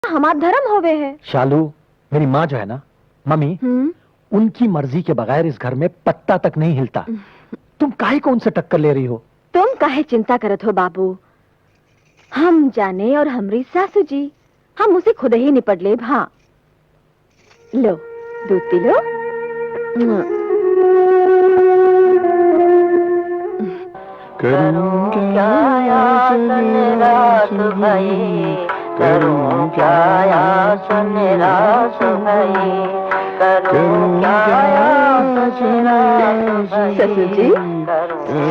हमारा धर्म होवे है। शालू, मेरी माँ जो है ना, मम्मी, उनकी मर्जी के बगैर इस घर में पत्ता तक नहीं हिलता। तुम काहे को उनसे टक्कर ले रही हो? तुम काहे चिंता करत हो बाबू? हम जाने और हमरी सासू जी, हम उसे खुद ही निपट ले। हाँ, लो दूध पी लो। करूं क्या आसन रात भई, करूं क्या आसन रात भई, करूं क्या आसन रात भई। ससुर जी,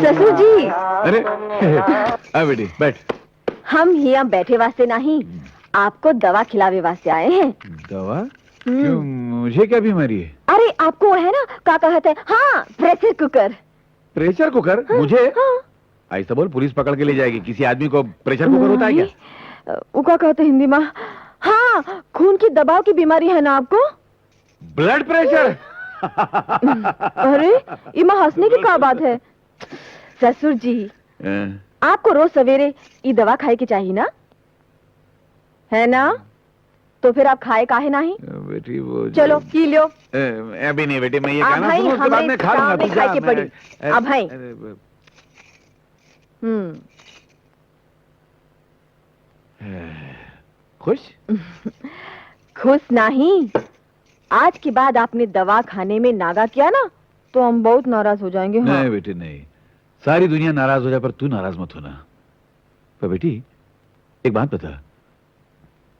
ससुर जी। अरे आ बेटी बैठ। हम यहाँ बैठे वास्ते नहीं, आपको दवा खिलावे वास्ते आए हैं। दवा? क्यों, मुझे क्या बीमारी है? अरे आपको है ना, क्या कहते हैं? हाँ, प्रेशर कुकर। Pressure cooker? हाँ, मुझे? हाँ। ऐसा बोल, पुलिस पकड़ के ले जाएगी। किसी आदमी को प्रेशर कुकर होता है क्या? वो क्या कहते हैं हिंदी में? हाँ, खून की दबाव की बीमारी है ना आपको? Blood pressure? अरे इमा हंसने की क्या बात है? ससुर जी, आपको रोज सवेरे ये दवा खाए की चाहिए ना, है ना? तो फिर आप खाए काहे नहीं? बेटी वो चलो पी लो। अभी नहीं बेटी, मैं ये कहना सुनो, उसके बाद मैं खा लूंगा। तू जा, खाए के पड़ी। अब भाई खुश? खुश नहीं, आज के बाद आपने दवा खाने में नागा किया ना, तो हम बहुत नाराज हो जाएंगे। हाँ? नहीं बेटी नहीं, सारी दुनिया नाराज हो जाए पर तू नाराज मत होना। पर बेटी एक बात बता,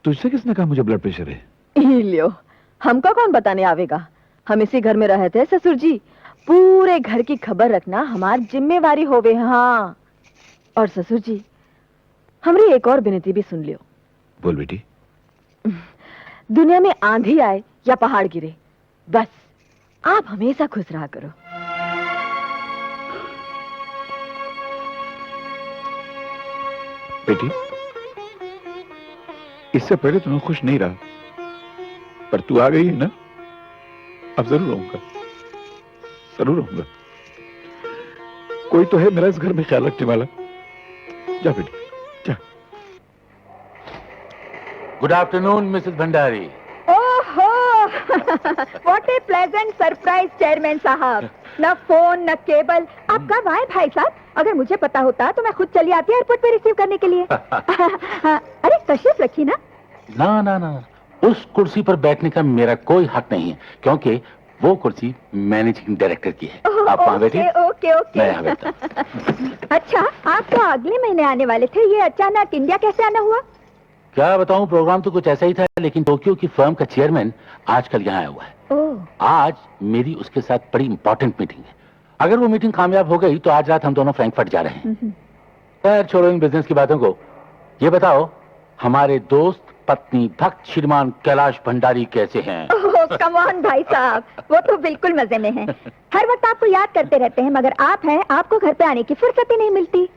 तुझसे किसने कहा मुझे ब्लड प्रेशर है? ही लियो, हमको कौन बताने आवेगा? हम इसी घर में रहते हैं ससुर जी, पूरे घर की खबर रखना हमारी जिम्मेवारी होवे। हाँ, और ससुर जी, हमारी एक और विनती भी सुन लियो। बोल बेटी। दुनिया में आंधी आए या पहाड़ गिरे, बस आप हमेशा खुश रहा करो। बेटी इससे पहले तो मैं खुश नहीं रहा, पर तू आ गई है ना, अब जरूर रहूंगा, जरूर रहूंगा। कोई तो है मेरा इस घर में ख्याल रखने वाला। जा बेटी जा। Good afternoon Mrs Bhandari. ओहो, what a pleasant surprise chairman साहब। न फोन न केबल, आप कब आए भाई साहब? अगर मुझे पता होता तो मैं खुद चली आती एयरपोर्ट पे रिसीव करने के लिए। अरे तशरीफ रखी ना। ना ना ना, उस कुर्सी पर बैठने का मेरा कोई हक नहीं है, क्योंकि वो कुर्सी मैनेजिंग डायरेक्टर की है। आप वहाँ बैठिए। Okay okay. मैं यहाँ बैठता। अच्छा, आप तो अगले महीने आने वाले थे, ये अचानक इंडिया कैसे आना हुआ? क्या बताऊं, प्रोग्राम तो कुछ ऐसा ही था, लेकिन टोक्यो की फर्म का चेयरमैन आजकल यहाँ आया हुआ है। आज मेरी उसके साथ बड़ी इंपॉर्टेंट मीटिंग है। अगर वो मीटिंग कामयाब हो गई तो आज रात हम दोनों फ्रैंकफर्ट जा रहे हैं। खैर छोड़ो इन बिजनेस की बातों को, ये बताओ हमारे दोस्त पत्नी भक्त श्रीमान कैलाश भंडारी कैसे हैं? कम ऑन भाई साहब, वो तो बिल्कुल मजे में हैं। हर वक्त आपको याद करते रहते हैं, मगर आप हैं, आपको घर पे आने की फुर्सत ही नहीं मिलती।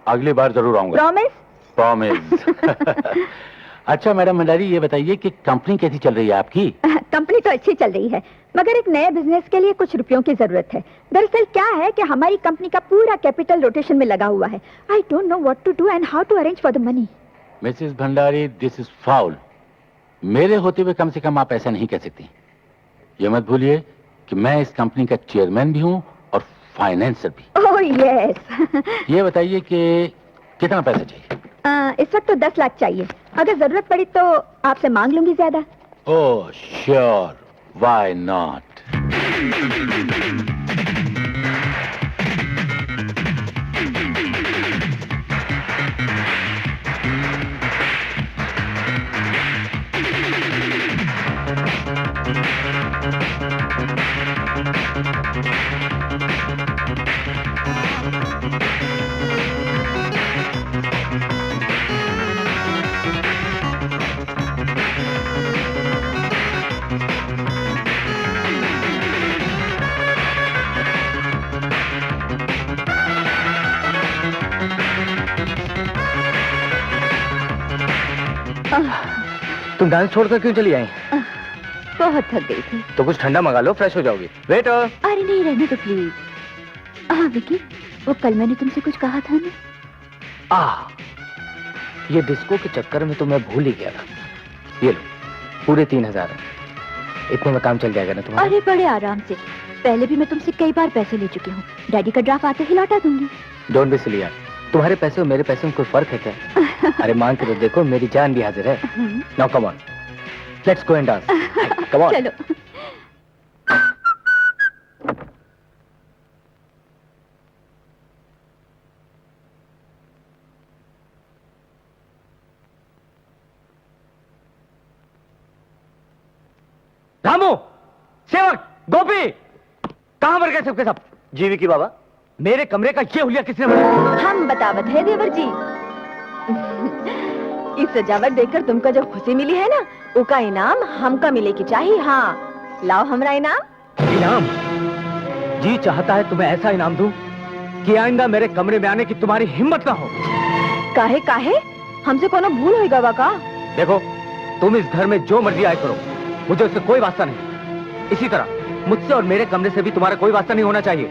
अगली बार जरूर आऊंगा। प्रॉमिस? प्रॉमिस। अच्छा मैडम भंडारी, ये बताइए कि कंपनी कैसी चल रही है आपकी? कंपनी तो अच्छी चल रही है, मगर एक नए बिजनेस के लिए कुछ रुपयों की जरूरत है। दरअसल क्या है कि हमारी कंपनी का पूरा कैपिटल रोटेशन में लगा हुआ है। I don't know what to do and how to arrange for the money. Mrs Bhandari, this is foul. मेरे होते हुए कम से कम आप ऐसा नहीं कह सकती। ये मत भूलिए कि मैं इस कंपनी का चेयरमैन भी हूँ और फाइनेंसर भी। Oh yes. ये बताइए कि कितना पैसा चाहिए? इस वक्त तो 10 लाख चाहिए, अगर जरूरत पड़ी तो आपसे मांग लूंगी ज्यादा। Oh sure, why not. तुम डांस छोड़कर क्यों चली आई? बहुत थक गई थी। तो कुछ ठंडा मंगा लो, फ्रेश हो जाओगी। वेटर। अरे नहीं, रहने दो प्लीज। हाँ विकी, वो कल मैंने तुमसे कुछ कहा था ना। ये डिस्को के चक्कर में तो मैं भूल ही गया था। ये लो, पूरे 3000 है। इतने में काम चल जाएगा ना तुम्हारा? अरे बड़े आराम से, पहले भी मैं तुमसे कई बार पैसे ले चुकी हूँ। डैडी का ड्राफ्ट आते ही लौटा दूंगी। डोंट बी सिली यार, तुम्हारे पैसे और मेरे पैसे में कोई फर्क है क्या? अरे मांग के तो देखो, मेरी जान भी हाजिर है। Now come on, let's go and dance. Come on. चलो। रामू, सेवक, गोपी, कहां मर गए सबके सब? जी विकी बाबा, मेरे कमरे का ये हुलिया किसने बनाया? हम बतावत है देवर जी। इस सजावट देखकर तुमको जो खुशी मिली है ना, उसका इनाम हमका मिले की चाहिए। हाँ, लाओ हमरा इनाम। इनाम? जी चाहता है तुम्हें ऐसा इनाम दूं कि आइंदा मेरे कमरे में आने की तुम्हारी हिम्मत ना हो। काहे काहे? हमसे कोनो भूल हुई गवा का? देखो, तुम इस घर में जो मर्जी आए करो, मुझे उससे कोई वास्ता नहीं। इसी तरह मुझसे और मेरे कमरे से भी तुम्हारा कोई वास्ता नहीं होना चाहिए।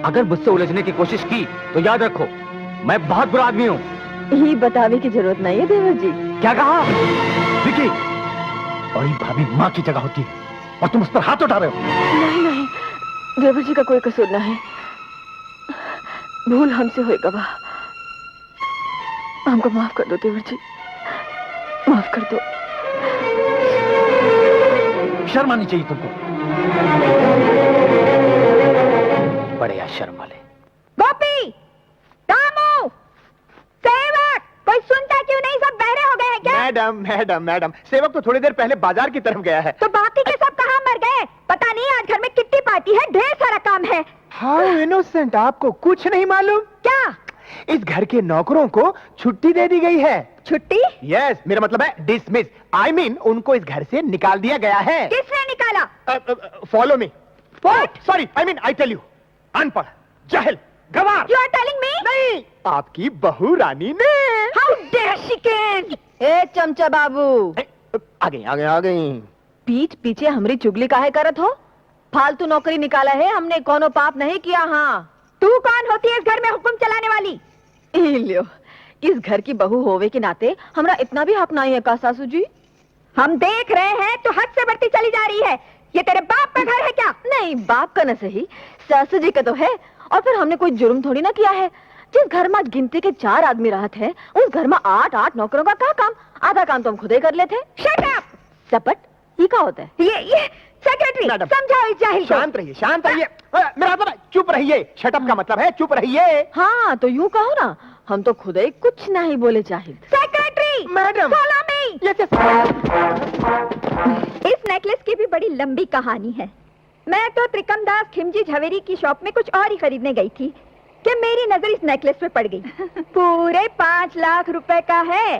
अगर मुझसे उलझने की कोशिश की तो याद रखो, मैं बहुत बुरा आदमी हूँ। ये बतावे की जरूरत नहीं है देवर जी। क्या कहा? विकी, बड़ी भाभी माँ की जगह होती है और तुम उस पर हाथ उठा रहे हो। नहीं नहीं, देवर जी का कोई कसूर ना है, भूल हमसे हुई गवा। हमको माफ कर दो देवर जी, माफ कर दो। शर्म आनी चाहिए तुमको। बड़े यार शर्म वाले। गोपी, रामू, सेवक, कोई सुनता क्यों नहीं? सब बहरे हो गए हैं क्या? मैडम मैडम मैडम, सेवक तो थोड़ी देर पहले बाजार की तरफ गया है। तो बाकी के सब कहाँ मर गए? पता नहीं, आज घर में किट्टी पार्टी है, ढेर सारा काम है। हाउ इनोसेंट, आपको कुछ नहीं मालूम? क्या? इस घर के नौकरों को छुट्टी दे दी गई है। छुट्टी? यस, मेरा मतलब है डिसमिस। आई मीन उनको इस घर से निकाल दिया गया है। किसने निकाला? Follow me. Sorry, I mean I tell you, अनपढ़, जाहिल, गवार। You are telling me? नहीं, आपकी बहू रानी ने। How dare she can! ए चमचा बाबू, आ गई आ गई आ गई। पीठ पीछे हमरी चुगली काहे करत हो? फालतू नौकरी निकाला है, हमने कोनो पाप नहीं किया। हाँ, तू कौन होती है इस घर में हुक्म चलाने वाली? लो, इस घर की बहू होवे के नाते हमरा इतना भी हक नहीं है का सासू जी? हम देख रहे हैं तो हद से बढ़ती चली जा रही है। ये तेरे बाप का घर है क्या? नहीं, बाप का न सही, सासू जी का तो है। और फिर हमने कोई जुर्म थोड़ी ना किया है। जिस घर में गिनती के 4 आदमी रहत है, उस घर में 8 नौकरों का क्या काम? आधा काम तो हम खुद ही कर लेते। Shut up! सपट, ये क्या होता है? ये सेक्रेटरी, समझाओ इस जाहिल को। शांत रहिए, शांत रहिए। मेरा मतलब चुप रहिए। शटअप का मतलब है चुप रहिए। हाँ, तो यूं कहो ना, हम तो खुद ही कुछ नहीं बोले जाहिल। Secretary madam, follow me। Yes. इस नेकलेस की भी बड़ी लंबी कहानी है। मैं तो त्रिकमदास खिमजी झवेरी की शॉप में कुछ और ही खरीदने गई थी कि मेरी नजर इस नेकलेस पे पड़ गई। पूरे 5 लाख रुपए का है,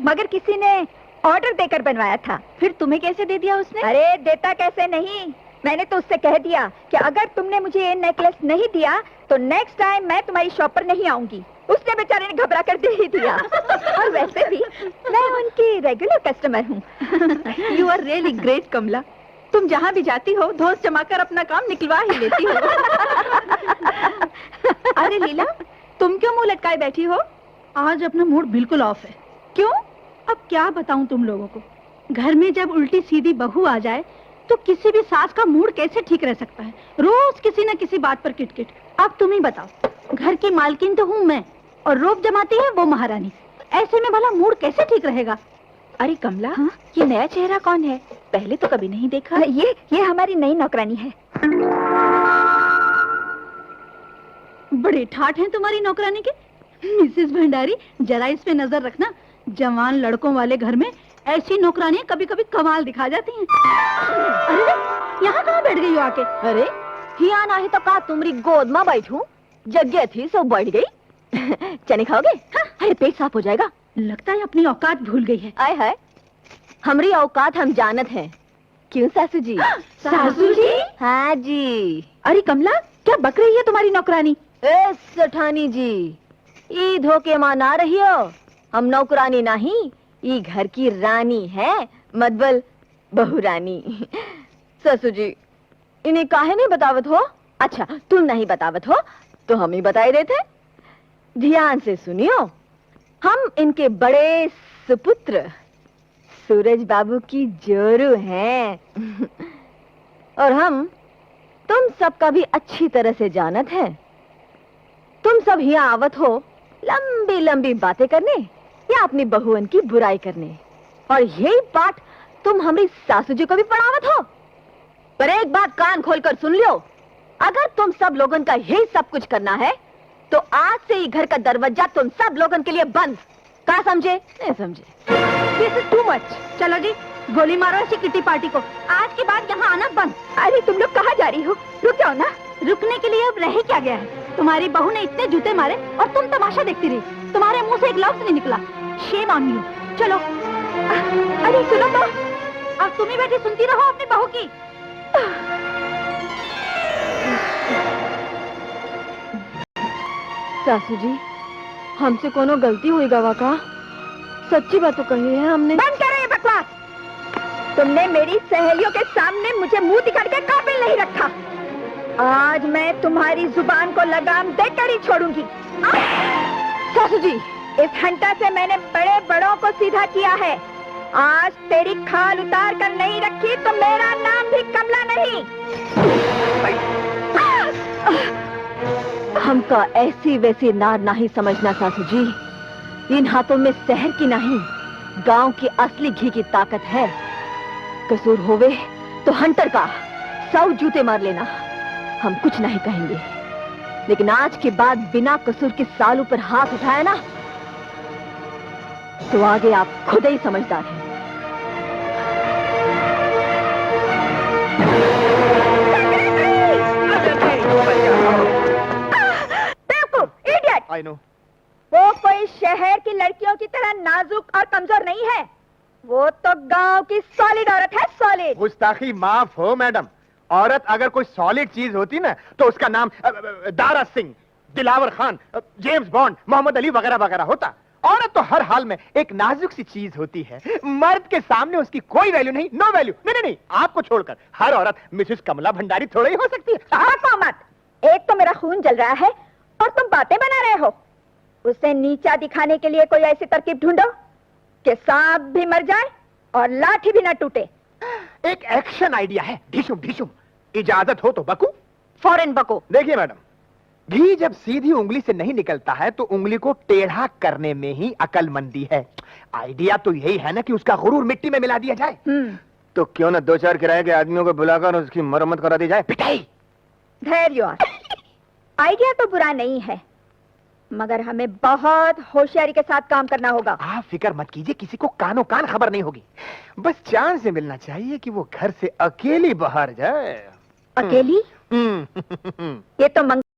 मगर किसी ने ऑर्डर देकर बनवाया था। फिर तुम्हें कैसे दे दिया उसने? अरे देता कैसे नहीं, मैंने तो उससे कह दिया कि अगर तुमने मुझे ये नेकलेस नहीं दिया तो नेक्स्ट टाइम मैं तुम्हारी शॉप पर नहीं आऊंगी। उसने बेचारे ने घबरा कर दे ही दिया। और वैसे भी मैं उनकी रेगुलर कस्टमर हूँ। यू आर रियली ग्रेट कमला, तुम जहाँ भी जाती हो धोस जमाकर अपना काम निकलवा ही लेती हो। अरे लीला, तुम क्यों मुंह लटकाए बैठी हो? आज अपना मूड बिल्कुल ऑफ है। क्यों? अब क्या बताऊं तुम लोगों को, घर में जब उल्टी सीधी बहू आ जाए तो किसी भी सास का मूड कैसे ठीक रह सकता है? रोज किसी न किसी बात पर किटकिट। अब तुम ही बताओ, घर की मालकिन तो हूँ मैं और रोब जमाती है वो महारानी। ऐसे में भला मूड कैसे ठीक रहेगा? अरे कमला, हाँ? ये नया चेहरा कौन है? पहले तो कभी नहीं देखा। ये हमारी नई नौकरानी है। बड़े ठाठ हैं तुम्हारी नौकरानी के। मिसेस भंडारी, जरा इस पे नजर रखना। जवान लड़कों वाले घर में ऐसी नौकरानियां कभी कभी कमाल दिखा जाती हैं। अरे यहाँ कहाँ बैठ गई हो आके? अरे हिया ना है तो कहा तुम्हारी गोद में बैठूं? जगह थी सब बैठ गई। चने खाओगे? हाँ। अरे पेट साफ हो जाएगा। लगता है अपनी औकात भूल गई है। आए हाय, हमारी औकात हम जानत हैं। क्यों सासू जी? सासू जी? हाँ जी। अरे कमला, क्या बक रही है तुम्हारी नौकरानी? ए सेठानी जी, ई धोखे मां ना रही हो। हम नौकरानी नहीं, ई घर की रानी है, मतलब बहू रानी। ससु जी, इन्हें काहे नहीं बतावत हो? अच्छा, तुम नहीं बतावत हो तो हम ही बताए देते। ध्यान से सुनियो, हम इनके बड़े सुपुत्र सूरज बाबू की जोरू हैं। और हम तुम सबका भी अच्छी तरह से जानत है। तुम सब यहाँ आवत हो लंबी लंबी बातें करने या अपनी बहुअन की बुराई करने, और यही बात तुम हमारी सासू जी को भी पढ़ावत हो। पर एक बात कान खोलकर सुन लियो, अगर तुम सब लोगन का यही सब कुछ करना है तो आज से ही घर का दरवाजा तुम सब लोगन के लिए बंद। क्या समझे? नहीं समझे? This is too much. चलो जी, गोली मारो ऐसी किटी पार्टी को। आज के बाद यहाँ आना बंद। अरे तुम लोग कहाँ जा रही हो? रुक जाओ ना। रुकने के लिए अब रह ही क्या गया है? तुम्हारी बहू ने इतने जूते मारे और तुम तमाशा देखती रही। तुम्हारे मुंह से एक लफ्ज नहीं निकला। Shame on you. चलो। अरे सुनो तो। अब तुम ही बैठी सुनती रहो अपनी बहू की। सासू जी, हमसे कोनो गलती हुई गवा का? सच्ची बात तो कही है हमने। बंद करो ये बकवास। तुमने मेरी सहेलियों के सामने मुझे मुंह दिखा के काबिल नहीं रखा। आज मैं तुम्हारी जुबान को लगाम देकर ही छोड़ूंगी। सासू जी, इस हंटा से मैंने बड़े बड़ों को सीधा किया है। आज तेरी खाल उतार कर नहीं रखी तो मेरा नाम भी कमला नहीं। हमका ऐसी वैसी नार नहीं समझना सासू जी। इन हाथों में शहर की नहीं, गांव की असली घी की ताकत है। कसूर होवे तो हंटर का 100 जूते मार लेना, हम कुछ नहीं कहेंगे। लेकिन आज के बाद बिना कसूर के सालू पर हाथ उठाया ना, तो आगे आप खुद ही समझदार हैं। I know. वो कोई शहर की लड़कियों की तरह नाजुक और कमजोर नहीं है। वो तो गांव की सॉलिड औरत है, सॉलिड। गुस्ताखी माफ हो मैडम। औरत अगर कोई सॉलिड चीज होती ना तो उसका नाम दारा सिंह, दिलावर खान, जेम्स बॉन्ड, मोहम्मद अली वगैरह वगैरह होता। औरत तो हर हाल में एक नाजुक सी चीज होती है। मर्द के सामने उसकी कोई वैल्यू नहीं, नो वैल्यू। नहीं नहीं, आपको छोड़कर हर औरत मिसेस कमला भंडारी थोड़ी ही हो सकती है। मत। एक तो मेरा खून जल रहा है और तुम बातें बना रहे हो। उसे नीचा दिखाने के लिए कोई ऐसी तरकीब ढूंढो कि सांप भी मर जाए और लाठी भी न टूटे। एक एक्शन आइडिया है। ढिशुम ढिशुम। इजाजत हो तो बकू। फौरन बको। देखिए मैडम, घी जब सीधी उंगली से नहीं निकलता है तो उंगली को टेढ़ा करने में ही अकलमंदी है। आइडिया तो यही है ना कि उसका गुरूर मिट्टी में मिला दिया जाए। तो क्यों ना 2-4 किराए के आदमियों को बुलाकर उसकी मरम्मत करा दी जाए। पिटाई। धैर्य। आइडिया तो बुरा नहीं है, मगर हमें बहुत होशियारी के साथ काम करना होगा। आप फिक्र मत कीजिए, किसी को कानो कान खबर नहीं होगी। बस चांस से मिलना चाहिए कि वो घर से अकेली बाहर जाए। अकेली? ये तो